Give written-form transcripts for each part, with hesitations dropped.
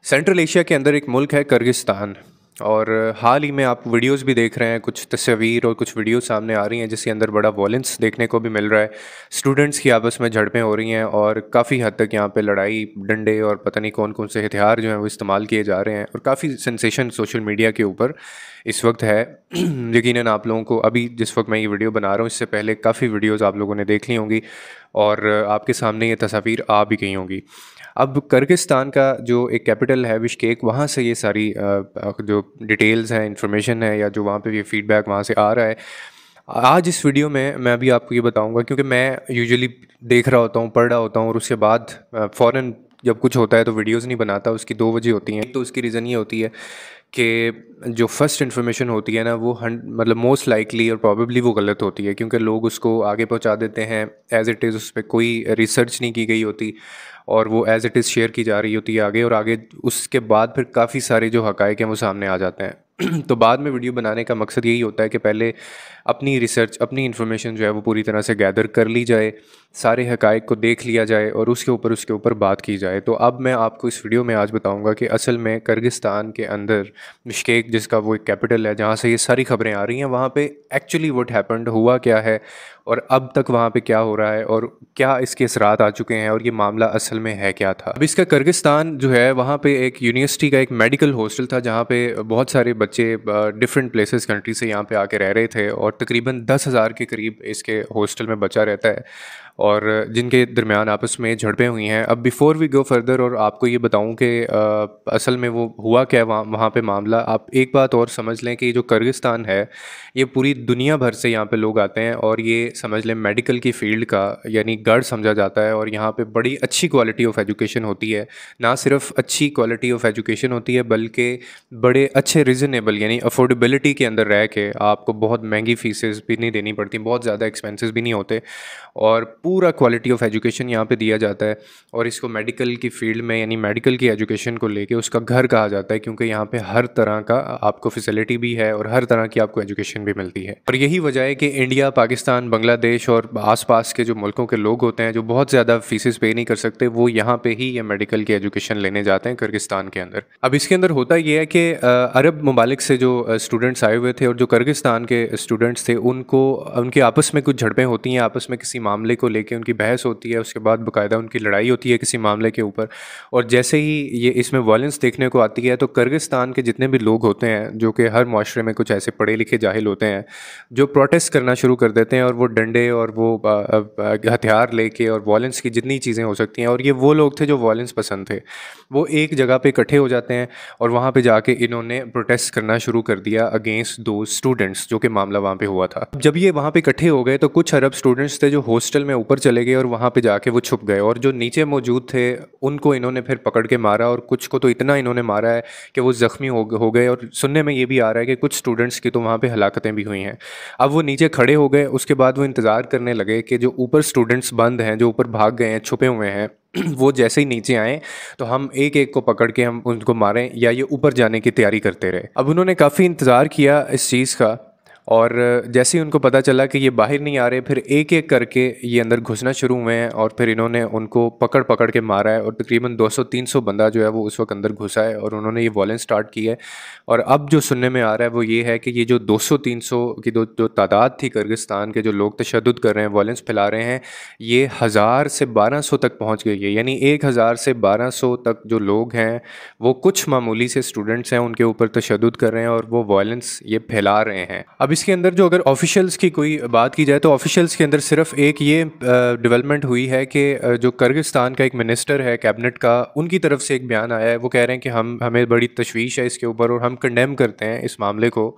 Central Asia के अंदर एक मुल्क है किर्गिस्तान। और हाल ही में आप वीडियोस भी देख रहे हैं, कुछ तस्वीर और कुछ वीडियो सामने आ रही हैं जिसके अंदर बड़ा वॉलेंस देखने को भी मिल रहा है। स्टूडेंट्स की आपस में झड़पें हो रही हैं और काफ़ी हद तक यहाँ पे लड़ाई डंडे और पता नहीं कौन कौन से हथियार जो हैं वो इस्तेमाल किए जा रहे हैं और काफ़ी सेंसेशन सोशल मीडिया के ऊपर इस वक्त है। यकीनन आप लोगों को अभी जिस वक्त मैं ये वीडियो बना रहा हूँ इससे पहले काफ़ी वीडियोज़ आप लोगों ने देख ली होंगी और आपके सामने ये तस्वीर आ भी गई होंगी। अब किर्गिस्तान का जो एक कैपिटल है बिश्केक, वहाँ से ये सारी जो डिटेल्स हैं, इंफॉर्मेशन है या जो वहाँ पे ये फीडबैक वहाँ से आ रहा है। आज इस वीडियो में मैं भी आपको ये बताऊंगा क्योंकि मैं यूजुअली देख रहा होता हूँ, पढ़ रहा होता हूँ और उसके बाद फ़ौरन जब कुछ होता है तो वीडियोज़ नहीं बनाता। उसकी दो वजह होती हैं। एक तो उसकी रीज़न ये होती है कि जो फर्स्ट इन्फॉर्मेशन होती है ना वो मतलब मोस्ट लाइकली और प्रॉबेबली वो गलत होती है क्योंकि लोग उसको आगे पहुंचा देते हैं एज़ इट इज़। उस पर कोई रिसर्च नहीं की गई होती और वो एज़ इट इज़ शेयर की जा रही होती है आगे, और आगे उसके बाद फिर काफ़ी सारे जो हक़ाइक़ हैं वो सामने आ जाते हैं। तो बाद में वीडियो बनाने का मकसद यही होता है कि पहले अपनी रिसर्च, अपनी इन्फॉर्मेशन जो है वो पूरी तरह से गैदर कर ली जाए, सारे हक़ाइक़ को देख लिया जाए और उसके ऊपर बात की जाए। तो अब मैं आपको इस वीडियो में आज बताऊंगा कि असल में किर्गिस्तान के अंदर बिश्केक, जिसका वो एक कैपिटल है जहाँ से ये सारी खबरें आ रही हैं, वहाँ पे एक्चुअली व्हाट हैपेंड, हुआ क्या है और अब तक वहाँ पे क्या हो रहा है और क्या इसके असरात आ चुके हैं और ये मामला असल में है क्या था। अब इसका किर्गिस्तान जो है वहाँ पे एक यूनिवर्सिटी का एक मेडिकल हॉस्टल था जहाँ पे बहुत सारे बच्चे डिफरेंट प्लेसेस कंट्री से यहाँ पे आके रह रहे थे और तकरीबन 10,000 के करीब इसके हॉस्टल में बच्चा रहता है और जिनके दरमियान आपस में झड़पें हुई हैं। अब बिफ़ोर वी गो फर्दर और आपको ये बताऊं कि असल में वो हुआ क्या वहाँ पे मामला, आप एक बात और समझ लें कि जो किर्गिस्तान है ये पूरी दुनिया भर से यहाँ पे लोग आते हैं और ये समझ लें मेडिकल की फ़ील्ड का यानी गढ़ समझा जाता है। और यहाँ पे बड़ी अच्छी क्वालिटी ऑफ एजुकेशन होती है, ना सिर्फ अच्छी क्वालिटी ऑफ एजुकेशन होती है बल्कि बड़े अच्छे रीज़नेबल यानी अफोर्डेबिलिटी के अंदर रह के आपको बहुत महंगी फ़ीसेस भी नहीं देनी पड़ती, बहुत ज़्यादा एक्सपेंसेस भी नहीं होते और पूरा क्वालिटी ऑफ एजुकेशन यहाँ पे दिया जाता है। और इसको मेडिकल की फ़ील्ड में यानी मेडिकल की एजुकेशन को लेके उसका घर कहा जाता है क्योंकि यहाँ पे हर तरह का आपको फैसिलिटी भी है और हर तरह की आपको एजुकेशन भी मिलती है। और यही वजह है कि इंडिया, पाकिस्तान, बांग्लादेश और आसपास के जो मुल्कों के लोग होते हैं जो बहुत ज़्यादा फीसेस पे नहीं कर सकते, वो यहाँ पे ही ये मेडिकल की एजुकेशन लेने जाते हैं किर्गिस्तान के अंदर। अब इसके अंदर होता ये है कि अरब ममालिक से जो स्टूडेंट्स आए हुए थे और जो किर्गिस्तान के स्टूडेंट्स थे उनको उनके आपस में कुछ झड़पें होती हैं, आपस में किसी मामले को लेके उनकी बहस होती है, उसके बाद बाकायदा उनकी लड़ाई होती है किसी मामले के ऊपर। और जैसे ही ये इसमें वायलेंस देखने को आती है तो किर्गिस्तान के जितने भी लोग होते हैं, जो कि हर माशरे में कुछ ऐसे पढ़े लिखे जाहिल होते हैं, जो प्रोटेस्ट करना शुरू कर देते हैं और वो डंडे और वो हथियार लेके और वायलेंस की जितनी चीज़ें हो सकती हैं, और ये वो लोग थे जो वायलेंस पसंद थे, वो एक जगह पे इकट्ठे हो जाते हैं और वहाँ पे जाके इन्होंने प्रोटेस्ट करना शुरू कर दिया अगेंस्ट दो स्टूडेंट्स, जो कि मामला वहाँ पे हुआ था। जब ये वहाँ पे इकट्ठे हो गए तो कुछ अरब स्टूडेंट्स थे जो हॉस्टल में ऊपर चले गए और वहाँ पे जाके वो छुप गए, और जो नीचे मौजूद थे उनको इन्होंने फिर पकड़ के मारा और कुछ को तो इतना इन्होंने मारा है कि वो ज़ख्मी हो गए। और सुनने में ये भी आ रहा है कि कुछ स्टूडेंट्स की तो वहाँ पे हलाकतें भी हुई हैं। अब वो नीचे खड़े हो गए, उसके बाद वो इंतज़ार करने लगे कि जो ऊपर स्टूडेंट्स बंद हैं, जो ऊपर भाग गए हैं, छुपे हुए हैं, वो जैसे ही नीचे आए तो हम एक एक को पकड़ के हम उनको मारें या ये ऊपर जाने की तैयारी करते रहे। अब उन्होंने काफ़ी इंतज़ार किया इस चीज़ का और जैसे ही उनको पता चला कि ये बाहर नहीं आ रहे, फिर एक एक करके ये अंदर घुसना शुरू हुए हैं और फिर इन्होंने उनको पकड़ पकड़ के मारा है और तकरीबन 200-300 बंदा जो है वो उस वक्त अंदर घुसा है और उन्होंने ये वॉयलेंस स्टार्ट की है। और अब जो सुनने में आ रहा है वो ये है कि ये जो 200-300 की जो तादाद थी किर्गिस्तान के जो लोग तशद्दुद कर रहे हैं, वॉयलेंस फैला रहे हैं, ये 1000 से 1200 तक पहुँच गई है। यानी 1000 से 1200 तक जो लोग हैं वो कुछ मामूली से स्टूडेंट्स हैं उनके ऊपर तशद्दुद कर रहे हैं और वो वॉयलेंस ये फैला रहे हैं। अब इसके अंदर जो अगर ऑफिशियल्स की कोई बात की जाए तो ऑफिशियल्स के अंदर सिर्फ एक ये डेवलपमेंट हुई है कि जो किर्गिस्तान का एक मिनिस्टर है कैबिनेट का, उनकी तरफ से एक बयान आया है। वो कह रहे हैं कि हमें बड़ी तशवीश है इसके ऊपर और हम कंडेम करते हैं इस मामले को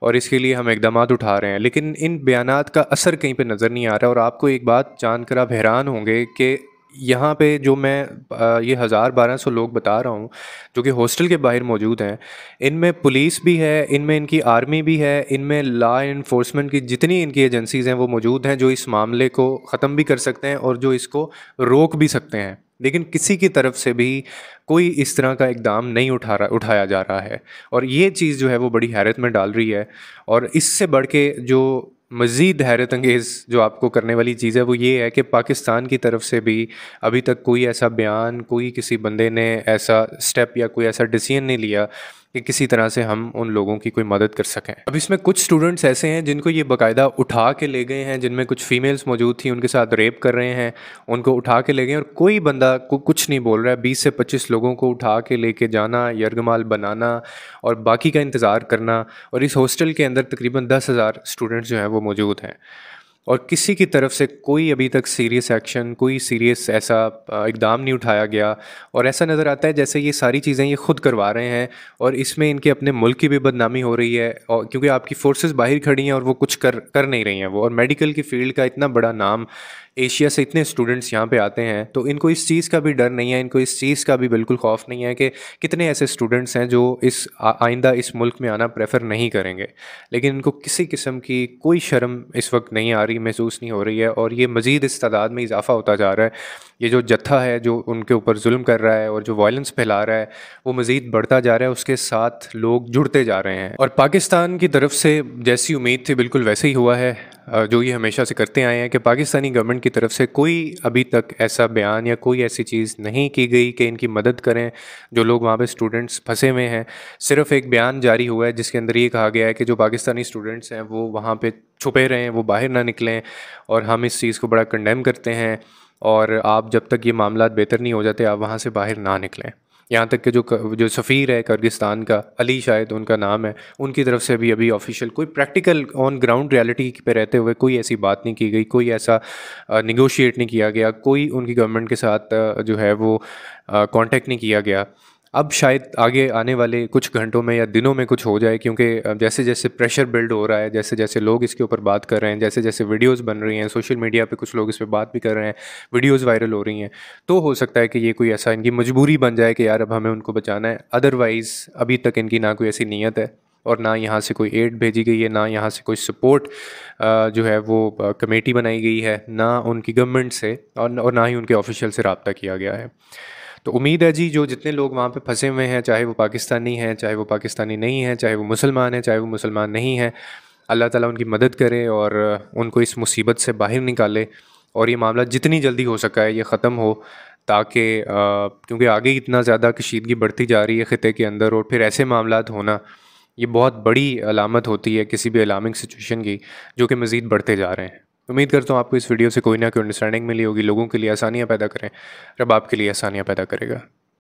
और इसके लिए हम इक़दामात उठा रहे हैं, लेकिन इन बयानात का असर कहीं पे नज़र नहीं आ रहा। और आपको एक बात जानकर आप हैरान होंगे कि यहाँ पे जो मैं ये 1000-1200 लोग बता रहा हूँ जो कि हॉस्टल के बाहर मौजूद हैं, इनमें पुलिस भी है, इनमें इनकी आर्मी भी है, इनमें लॉ इन्फोर्समेंट की जितनी इनकी एजेंसीज़ हैं वो मौजूद हैं जो इस मामले को ख़त्म भी कर सकते हैं और जो इसको रोक भी सकते हैं। लेकिन किसी की तरफ से भी कोई इस तरह का इक़दाम नहीं उठाया जा रहा है और ये चीज़ जो है वो बड़ी हैरत में डाल रही है। और इससे बढ़ के जो मज़ीद हैरत अंगेज़ जो आपको करने वाली चीज़ है वो ये है कि पाकिस्तान की तरफ से भी अभी तक कोई ऐसा बयान, कोई किसी बंदे ने ऐसा स्टेप या कोई ऐसा डिसीजन नहीं लिया कि किसी तरह से हम उन लोगों की कोई मदद कर सकें। अब इसमें कुछ स्टूडेंट्स ऐसे हैं जिनको ये बाकायदा उठा के ले गए हैं, जिनमें कुछ फ़ीमेल्स मौजूद थी, उनके साथ रेप कर रहे हैं, उनको उठा के ले गए और कोई बंदा कुछ नहीं बोल रहा है। 20 से 25 लोगों को उठा के लेके जाना, यरगमाल बनाना और बाकी का इंतज़ार करना, और इस हॉस्टल के अंदर तकरीबन 10,000 स्टूडेंट्स जो हैं वो मौजूद हैं और किसी की तरफ से कोई अभी तक सीरियस एक्शन, कोई सीरियस ऐसा इक़दाम नहीं उठाया गया। और ऐसा नज़र आता है जैसे ये सारी चीज़ें ये ख़ुद करवा रहे हैं और इसमें इनके अपने मुल्क की भी बदनामी हो रही है, और क्योंकि आपकी फोर्सेस बाहर खड़ी हैं और वो कुछ कर नहीं रही हैं वो। और मेडिकल की फ़ील्ड का इतना बड़ा नाम, एशिया से इतने स्टूडेंट्स यहाँ पे आते हैं, तो इनको इस चीज़ का भी डर नहीं है, इनको इस चीज़ का भी बिल्कुल खौफ नहीं है कि कितने ऐसे स्टूडेंट्स हैं जो इस आइंदा इस मुल्क में आना प्रेफर नहीं करेंगे। लेकिन इनको किसी किस्म की कोई शर्म इस वक्त नहीं आ रही, महसूस नहीं हो रही है, और ये मज़ीद इस तादाद में इजाफा होता जा रहा है। ये जो जत्था है जो उनके ऊपर जुल्म कर रहा है और जो वायलेंस फैला रहा है वो मज़ीद बढ़ता जा रहा है, उसके साथ लोग जुड़ते जा रहे हैं। और पाकिस्तान की तरफ से जैसी उम्मीद थी बिल्कुल वैसे ही हुआ है, जो ये हमेशा से करते आए हैं कि पाकिस्तानी गवर्नमेंट की तरफ से कोई अभी तक ऐसा बयान या कोई ऐसी चीज़ नहीं की गई कि इनकी मदद करें जो लोग वहाँ पे स्टूडेंट्स फंसे हुए हैं। सिर्फ़ एक बयान जारी हुआ है जिसके अंदर ये कहा गया है कि जो पाकिस्तानी स्टूडेंट्स हैं वो वहाँ पे छुपे रहें, वो बाहर ना निकलें, और हम इस चीज़ को बड़ा कंडेम करते हैं, और आप जब तक ये मामलात बेहतर नहीं हो जाते आप वहाँ से बाहर ना निकलें। यहाँ तक कि जो सफ़ीर है किर्गिस्तान का, अली शायद उनका नाम है, उनकी तरफ से भी अभी ऑफिशियल कोई प्रैक्टिकल ऑन ग्राउंड रियलिटी पे रहते हुए कोई ऐसी बात नहीं की गई, कोई ऐसा निगोशिएट नहीं किया गया, कोई उनकी गवर्नमेंट के साथ जो है वो कांटेक्ट नहीं किया गया। अब शायद आगे आने वाले कुछ घंटों में या दिनों में कुछ हो जाए, क्योंकि जैसे जैसे प्रेशर बिल्ड हो रहा है, जैसे जैसे लोग इसके ऊपर बात कर रहे हैं, जैसे जैसे वीडियोस बन रही हैं सोशल मीडिया पे, कुछ लोग इस पे बात भी कर रहे हैं, वीडियोस वायरल हो रही हैं, तो हो सकता है कि ये कोई ऐसा इनकी मजबूरी बन जाए कि यार अब हमें उनको बचाना है। अदरवाइज़ अभी तक इनकी ना कोई ऐसी नीयत है और ना यहाँ से कोई एड भेजी गई है, ना यहाँ से कोई सपोर्ट जो है वो कमेटी बनाई गई है, ना उनकी गवर्नमेंट से और ना ही उनके ऑफिशियल से रब्ता किया गया है। तो उम्मीद है जी, जो जितने लोग वहाँ पे फंसे हुए हैं, चाहे वो पाकिस्तानी हैं, चाहे वो पाकिस्तानी नहीं हैं, चाहे वो मुसलमान हैं, चाहे वो मुसलमान नहीं हैं, अल्लाह ताला उनकी मदद करे और उनको इस मुसीबत से बाहर निकाले और ये मामला जितनी जल्दी हो सका है ये ख़त्म हो, ताकि क्योंकि आगे इतना ज़्यादा कशीदगी बढ़ती जा रही है ख़िते के अंदर, और फिर ऐसे मामलात होना ये बहुत बड़ी अलामत होती है किसी भी अलार्मिंग सिचुएशन की, जो कि मज़ीद बढ़ते जा रहे हैं। उम्मीद करता हूँ आपको इस वीडियो से कोई ना कोई अंडरस्टैंडिंग मिली होगी। लोगों के लिए आसानियाँ पैदा करें, रब आपके लिए आसानियाँ पैदा करेगा।